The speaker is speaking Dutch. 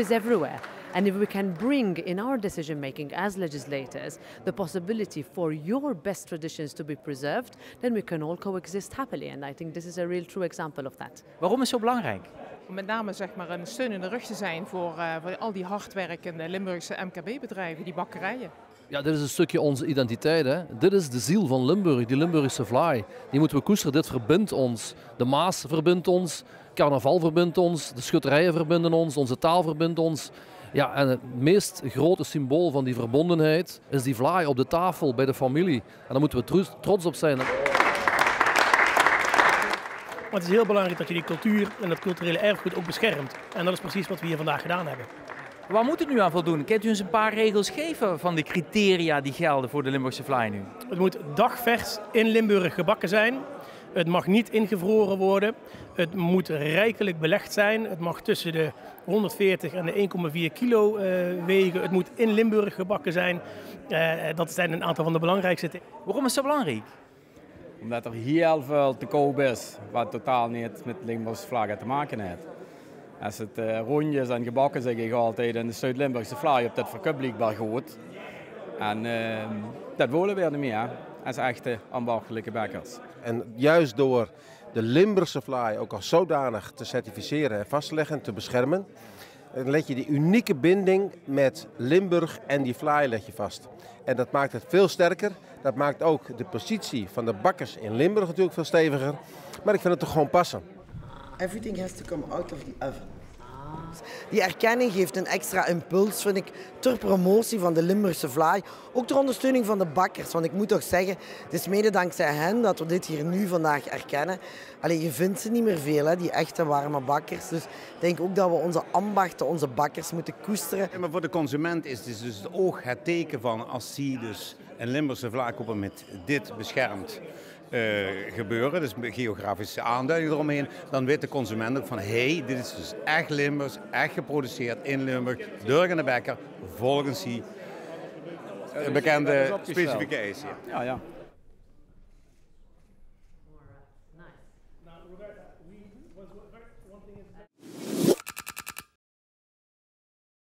is everywhere. And if we can bring in our decision making as legislators the possibility for your best traditions to be preserved, then we can all coexist happily. And I think this is a real true example of that. Waarom is het zo belangrijk? Om met name zeg maar, een steun in de rug te zijn voor al die hardwerkende Limburgse MKB-bedrijven, die bakkerijen. Ja, dit is een stukje onze identiteit. Hè. Dit is de ziel van Limburg, die Limburgse vlaai. Die moeten we koesteren, dit verbindt ons. De Maas verbindt ons, carnaval verbindt ons, de schutterijen verbinden ons, onze taal verbindt ons. Ja, en het meest grote symbool van die verbondenheid is die vlaai op de tafel bij de familie. En daar moeten we trots op zijn. Maar het is heel belangrijk dat je die cultuur en dat culturele erfgoed ook beschermt. En dat is precies wat we hier vandaag gedaan hebben. Waar moet het nu aan voldoen? Kunt u ons een paar regels geven van de criteria die gelden voor de Limburgse vlaai nu? Het moet dagvers in Limburg gebakken zijn. Het mag niet ingevroren worden. Het moet rijkelijk belegd zijn. Het mag tussen de 140 en de 1,4 kilo wegen. Het moet in Limburg gebakken zijn. Dat zijn een aantal van de belangrijkste dingen. Waarom is dat belangrijk? Omdat er heel veel te koop is, wat totaal niet met Limburgse vlaggen te maken heeft. Als het rondjes en gebakken zeg ik altijd, en de Zuid-Limburgse vlaai op dat verkup blijkbaar goed. En dat willen we niet meer, als echte ambachtelijke bakkers. En juist door de Limburgse vlaai ook als zodanig te certificeren en vast te leggen en te beschermen, leg je die unieke binding met Limburg en die vlaai leg je vast. En dat maakt het veel sterker. Dat maakt ook de positie van de bakkers in Limburg natuurlijk veel steviger. Maar ik vind het toch gewoon passen. Everything has to come out of the oven. Die erkenning geeft een extra impuls, vind ik, ter promotie van de Limburgse vlaai. Ook ter ondersteuning van de bakkers. Want ik moet toch zeggen, het is mede dankzij hen dat we dit hier nu vandaag erkennen. Allee, je vindt ze niet meer veel, hè, die echte warme bakkers. Dus ik denk ook dat we onze ambachten, onze bakkers moeten koesteren. Ja, maar voor de consument is het dus het oog het teken van als hij dus een Limburgse vlaai koopt met dit beschermd gebeuren, dus geografische aanduiding eromheen, dan weet de consument ook van hé, dit is dus echt Limburgs, echt geproduceerd in Limburg, door de bakker, volgens die bekende specificatie. Ja, ja.